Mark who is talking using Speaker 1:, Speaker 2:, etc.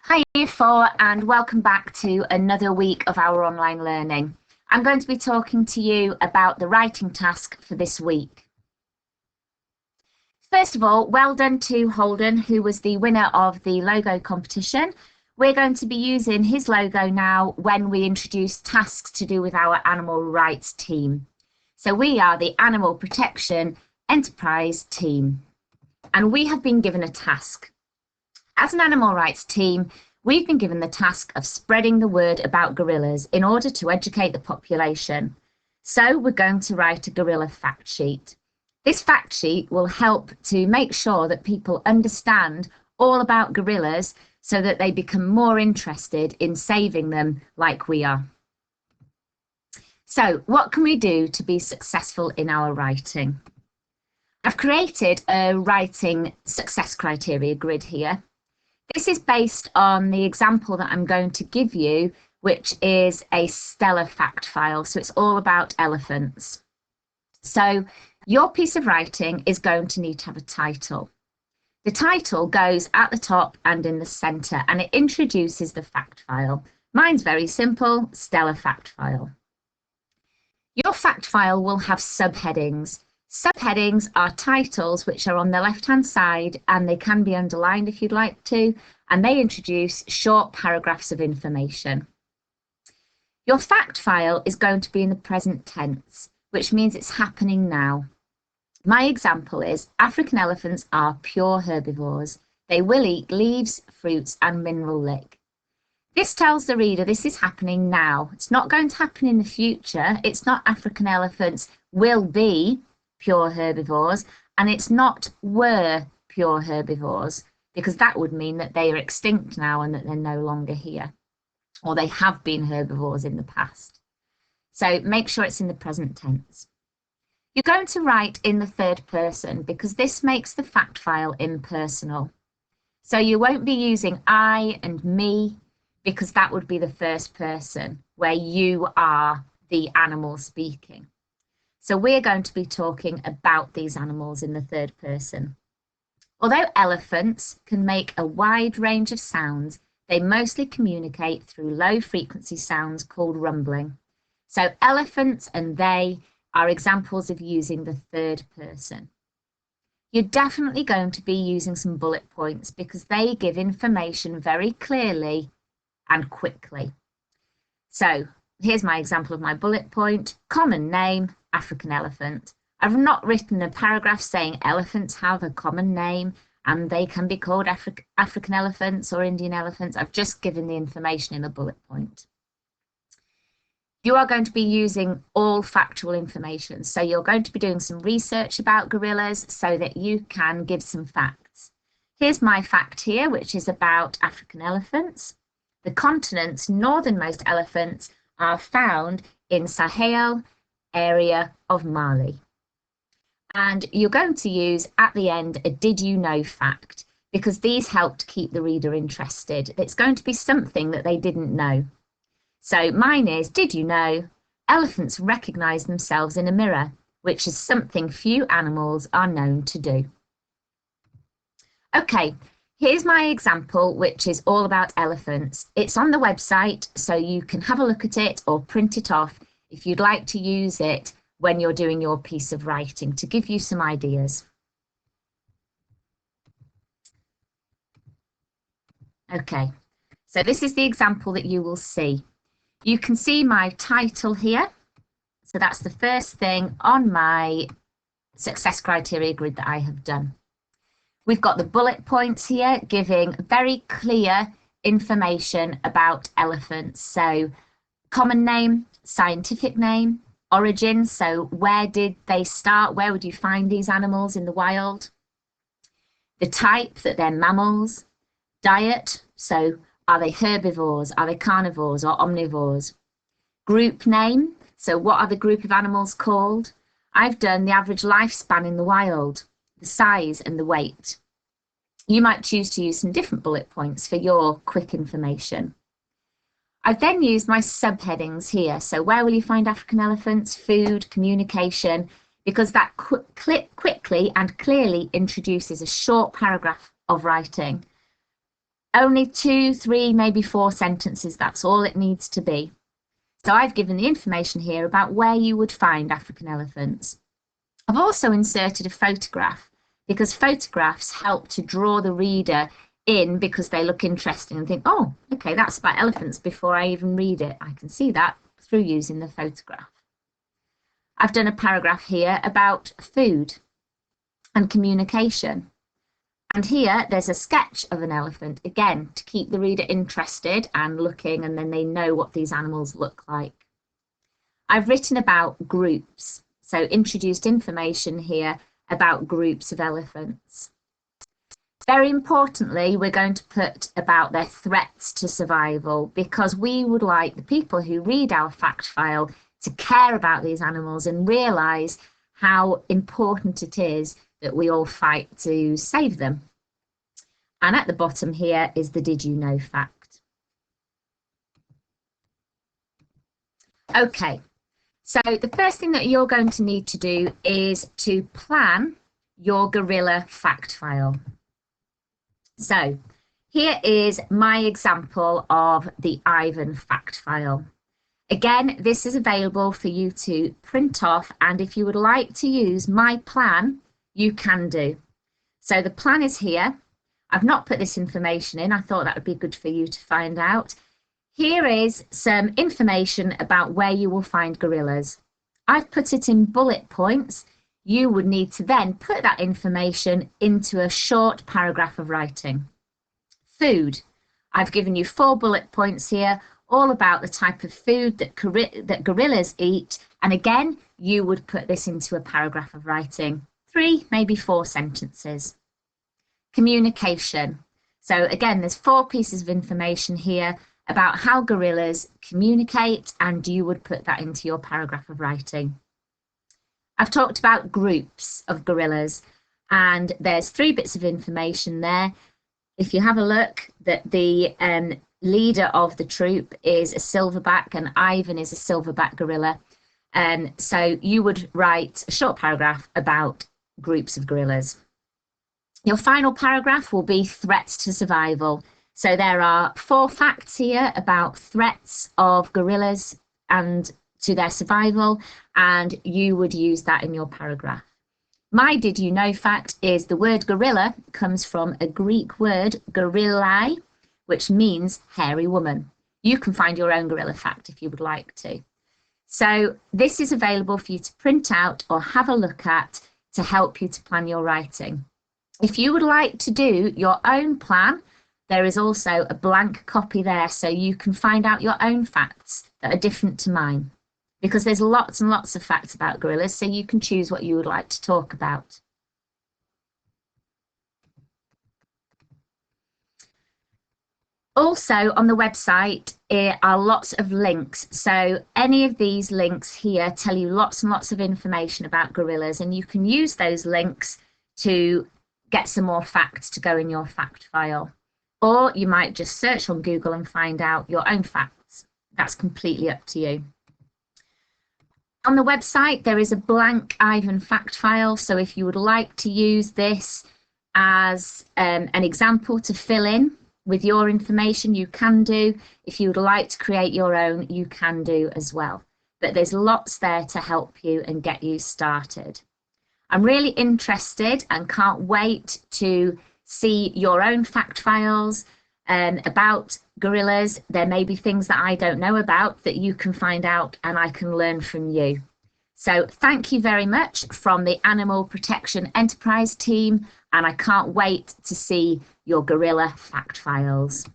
Speaker 1: Hi Year 4 and welcome back to another week of our online learning. I'm going to be talking to you about the writing task for this week. First of all, well done to Holden, who was the winner of the logo competition. We're going to be using his logo now when we introduce tasks to do with our animal rights team. So we are the Animal Protection Enterprise team, and we have been given a task. As an animal rights team, we've been given the task of spreading the word about gorillas in order to educate the population. So we're going to write a gorilla fact sheet. This fact sheet will help to make sure that people understand all about gorillas so that they become more interested in saving them like we are. So what can we do to be successful in our writing? I've created a writing success criteria grid here. This is based on the example that I'm going to give you, which is a stellar fact file. So it's all about elephants. So your piece of writing is going to need to have a title. The title goes at the top and in the centre, and it introduces the fact file. Mine's very simple, stellar fact file. Your fact file will have subheadings. Subheadings are titles which are on the left-hand side, and they can be underlined if you'd like to, and they introduce short paragraphs of information. Your fact file is going to be in the present tense, which means it's happening now. My example is African elephants are pure herbivores. They will eat leaves, fruits, and mineral lick. This tells the reader this is happening now. It's not going to happen in the future. It's not African elephants will be pure herbivores, and it's not were pure herbivores, because that would mean that they are extinct now and that they're no longer here, or they have been herbivores in the past. So make sure it's in the present tense. You're going to write in the third person because this makes the fact file impersonal. So you won't be using I and me, because that would be the first person where you are the animal speaking. So we're going to be talking about these animals in the third person. Although elephants can make a wide range of sounds, they mostly communicate through low frequency sounds called rumbling. So elephants and they are examples of using the third person. You're definitely going to be using some bullet points because they give information very clearly and quickly. So here's my example of my bullet point. Common name, African elephant. I've not written a paragraph saying elephants have a common name and they can be called African elephants or Indian elephants. I've just given the information in a bullet point. You are going to be using all factual information. So you're going to be doing some research about gorillas so that you can give some facts. Here's my fact here, which is about African elephants. The continent's northernmost elephants are found in Sahel area of Mali. And you're going to use at the end a did you know fact, because these help to keep the reader interested. It's going to be something that they didn't know. So mine is, did you know elephants recognize themselves in a mirror, which is something few animals are known to do. Okay, here's my example, which is all about elephants. It's on the website, so you can have a look at it or print it off if you'd like to use it when you're doing your piece of writing to give you some ideas. Okay, so this is the example that you will see. You can see my title here. So that's the first thing on my success criteria grid that I have done. We've got the bullet points here giving very clear information about elephants. So common name, scientific name, origin, so where did they start? Where would you find these animals in the wild? The type, that they're mammals. Diet, so are they herbivores? Are they carnivores or omnivores? Group name, so what are the group of animals called? I've done the average lifespan in the wild, the size and the weight. You might choose to use some different bullet points for your quick information. I've then used my subheadings here. So where will you find African elephants? Food, communication, because that quickly and clearly introduces a short paragraph of writing. Only 2, 3, maybe 4 sentences, that's all it needs to be. So I've given the information here about where you would find African elephants. I've also inserted a photograph because photographs help to draw the reader in because they look interesting and think, oh, okay, that's about elephants before I even read it. I can see that through using the photograph. I've done a paragraph here about food and communication. And here there's a sketch of an elephant, again, to keep the reader interested and looking, and then they know what these animals look like. I've written about groups, so introduced information here about groups of elephants. Very importantly, we're going to put about their threats to survival, because we would like the people who read our fact file to care about these animals and realise how important it is that we all fight to save them. And at the bottom here is the did you know fact. Okay, so the first thing that you're going to need to do is to plan your gorilla fact file. So here is my example of the Ivan fact file. Again, this is available for you to print off, and if you would like to use my plan, you can do. So the plan is here. I've not put this information in. I thought that would be good for you to find out. Here is some information about where you will find gorillas. I've put it in bullet points. You would need to then put that information into a short paragraph of writing. Food. I've given you 4 bullet points here, all about the type of food that gorillas eat. And again, you would put this into a paragraph of writing. 3, maybe 4 sentences. Communication. So again, there's 4 pieces of information here about how gorillas communicate, and you would put that into your paragraph of writing. I've talked about groups of gorillas, and there's 3 bits of information there. If you have a look, that the leader of the troop is a silverback, and Ivan is a silverback gorilla. So you would write a short paragraph about groups of gorillas. Your final paragraph will be threats to survival. So there are 4 facts here about threats of gorillas and to their survival, and you would use that in your paragraph. My did you know fact is the word gorilla comes from a Greek word, gorillae, which means hairy woman. You can find your own gorilla fact if you would like to. So this is available for you to print out or have a look at to help you to plan your writing. If you would like to do your own plan, there is also a blank copy there, so you can find out your own facts that are different to mine, because there's lots and lots of facts about gorillas, so you can choose what you would like to talk about. Also on the website are lots of links. So any of these links here tell you lots and lots of information about gorillas, and you can use those links to get some more facts to go in your fact file. Or you might just search on Google and find out your own facts. That's completely up to you. On the website, there is a blank Ivan fact file. So if you would like to use this as an example to fill in with your information, you can do. If you would like to create your own, you can do as well. But there's lots there to help you and get you started. I'm really interested and can't wait to see your own fact files about gorillas. There may be things that I don't know about that you can find out and I can learn from you. So thank you very much from the Animal Protection Enterprise team, and I can't wait to see your gorilla fact files.